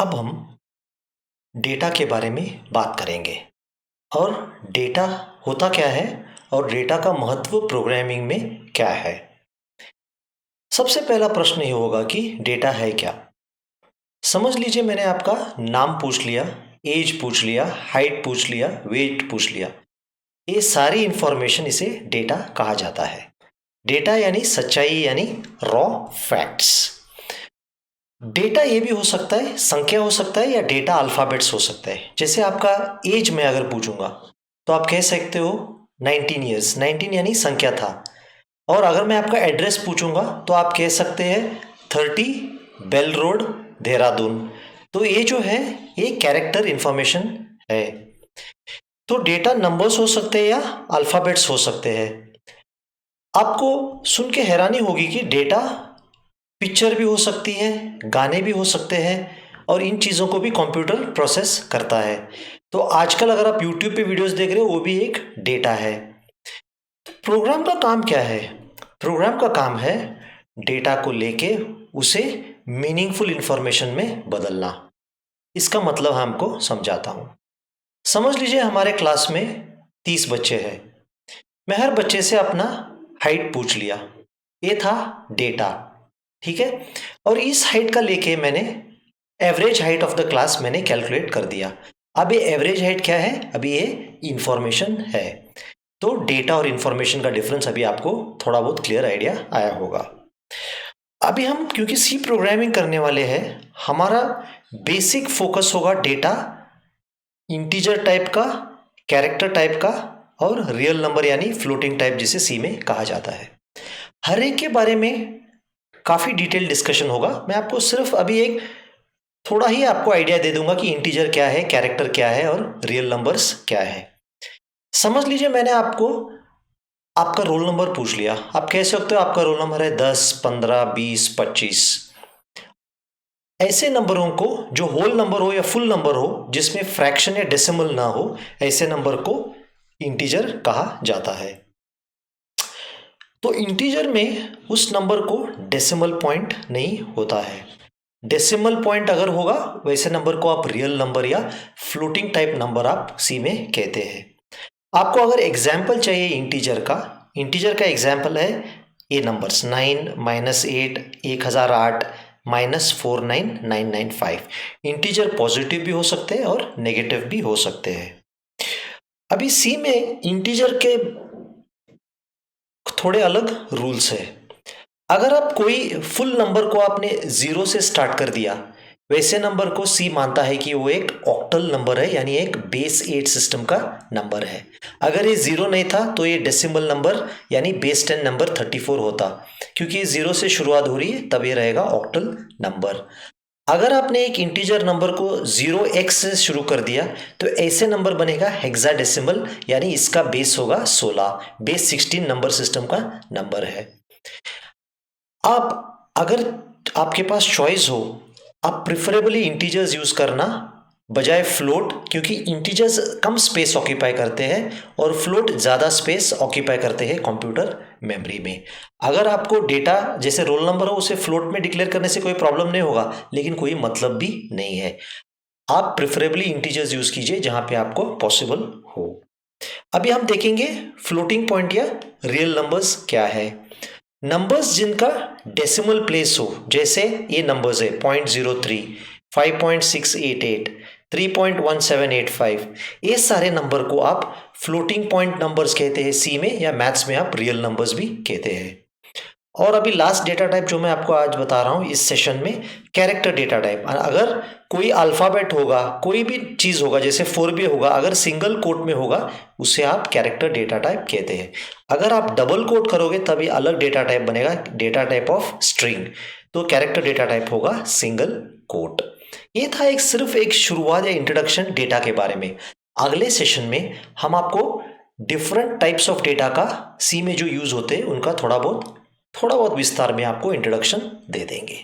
अब हम डेटा के बारे में बात करेंगे और डेटा होता क्या है और डेटा का महत्व प्रोग्रामिंग में क्या है। सबसे पहला प्रश्न ये होगा कि डेटा है क्या। समझ लीजिए मैंने आपका नाम पूछ लिया, एज पूछ लिया, हाइट पूछ लिया, वेट पूछ लिया। ये सारी इंफॉर्मेशन इसे डेटा कहा जाता है। डेटा यानी सच्चाई यानी रॉ फैक्ट्स। डेटा ये भी हो सकता है, संख्या हो सकता है या डेटा अल्फाबेट्स हो सकता है। जैसे आपका एज मैं अगर पूछूंगा तो आप कह सकते हो 19 ईयर्स, 19 यानी संख्या था। और अगर मैं आपका एड्रेस पूछूंगा तो आप कह सकते हैं 30 बेल रोड देहरादून। तो ये जो है ये कैरेक्टर इंफॉर्मेशन है। तो डेटा नंबर्स हो सकते हैं या अल्फाबेट्स हो सकते हैं। आपको सुन के हैरानी होगी कि डेटा पिक्चर भी हो सकती है, गाने भी हो सकते हैं और इन चीज़ों को भी कंप्यूटर प्रोसेस करता है। तो आजकल अगर आप यूट्यूब पे वीडियोस देख रहे हो वो भी एक डेटा है। प्रोग्राम का काम क्या है? प्रोग्राम का काम है डेटा को लेके उसे मीनिंगफुल इंफॉर्मेशन में बदलना। इसका मतलब हमको समझाता हूँ। समझ लीजिए हमारे क्लास में 30 बच्चे हैं। मैं हर बच्चे से अपना हाइट पूछ लिया। ये था डेटा, ठीक है। और इस हाइट का लेके मैंने average height of the class मैंने कैलकुलेट कर दिया। अब ये एवरेज हाइट क्या है? अभी ये इंफॉर्मेशन है। तो डेटा और इंफॉर्मेशन का डिफरेंस अभी आपको थोड़ा बहुत क्लियर आइडिया आया होगा। अभी हम क्योंकि सी प्रोग्रामिंग करने वाले हैं, हमारा बेसिक फोकस होगा डेटा इंटीजर टाइप का, कैरेक्टर टाइप का और रियल नंबर यानी फ्लोटिंग टाइप जिसे सी में कहा जाता है। हर एक के बारे में काफ़ी डिटेल डिस्कशन होगा। मैं आपको सिर्फ अभी एक थोड़ा ही आपको आइडिया दे दूंगा कि इंटीजर क्या है, कैरेक्टर क्या है और रियल नंबर्स क्या है। समझ लीजिए मैंने आपको आपका रोल नंबर पूछ लिया। आप कह सकते हो आपका रोल नंबर है 10, 15, 20, 25। ऐसे नंबरों को जो होल नंबर हो या फुल नंबर हो जिसमें फ्रैक्शन या डेसिमल ना हो, ऐसे नंबर को इंटीजर कहा जाता है। तो इंटीजर में उस नंबर को डेसिमल पॉइंट नहीं होता है। डेसिमल पॉइंट अगर होगा वैसे नंबर को आप रियल नंबर या फ्लोटिंग टाइप नंबर आप सी में कहते हैं। आपको अगर एग्जाम्पल चाहिए इंटीजर का एग्जाम्पल है ये नंबर्स 9, -8, 1008, -49995। इंटीजर पॉजिटिव भी हो सकते हैं और नेगेटिव भी हो सकते हैं। अभी सी में इंटीजर के थोड़े अलग रूल्स है। अगर आप कोई फुल नंबर को आपने 0 से स्टार्ट कर दिया, वैसे नंबर को सी मानता है कि वो एक ऑक्टल नंबर है यानी एक बेस 8 सिस्टम का नंबर है। अगर ये 0 नहीं था तो ये डेसिमल नंबर यानी बेस 10 नंबर 34 होता। क्योंकि ये 0 से शुरुआत हो रही है तब ये रहेगा ऑक्टल नंबर। अगर आपने एक इंटीजर नंबर को 0x से शुरू कर दिया तो ऐसे नंबर बनेगा हेक्साडेसिमल यानी इसका बेस होगा 16। बेस 16 नंबर सिस्टम का नंबर है। आप अगर आपके पास चॉइस हो, आप प्रिफरेबली इंटीजर्स यूज करना बजाय फ्लोट, क्योंकि इंटीजर्स कम स्पेस ऑक्यूपाई करते हैं और फ्लोट ज़्यादा स्पेस ऑक्यूपाई करते हैं कंप्यूटर मेमोरी में। अगर आपको डेटा जैसे रोल नंबर हो उसे फ्लोट में डिक्लेयर करने से कोई प्रॉब्लम नहीं होगा, लेकिन कोई मतलब भी नहीं है। आप प्रिफरेबली इंटीजर्स यूज कीजिए जहां पे आपको पॉसिबल हो। अभी हम देखेंगे फ्लोटिंग पॉइंट या रियल नंबर्स क्या है। नंबर्स जिनका डेसिमल प्लेस हो, जैसे ये नंबर्स है 0.03, 5.688, 3.1785, ये सारे नंबर को आप फ्लोटिंग पॉइंट नंबर्स कहते हैं सी में, या मैथ्स में आप रियल नंबर्स भी कहते हैं। और अभी लास्ट डेटा टाइप जो मैं आपको आज बता रहा हूँ इस सेशन में, कैरेक्टर डेटा टाइप। अगर कोई अल्फाबेट होगा, कोई भी चीज़ होगा, जैसे 4 होगा, अगर सिंगल कोट में होगा उसे आप कैरेक्टर डेटा टाइप कहते हैं। अगर आप डबल कोट करोगे तभी अलग डेटा टाइप बनेगा, डेटा टाइप ऑफ स्ट्रिंग। तो कैरेक्टर डेटा टाइप होगा सिंगल कोट। ये था एक सिर्फ एक शुरुआत या इंट्रोडक्शन डेटा के बारे में। अगले सेशन में हम आपको डिफरेंट टाइप्स ऑफ डेटा का सी में जो यूज होते हैं उनका थोड़ा बहुत विस्तार में आपको इंट्रोडक्शन दे देंगे।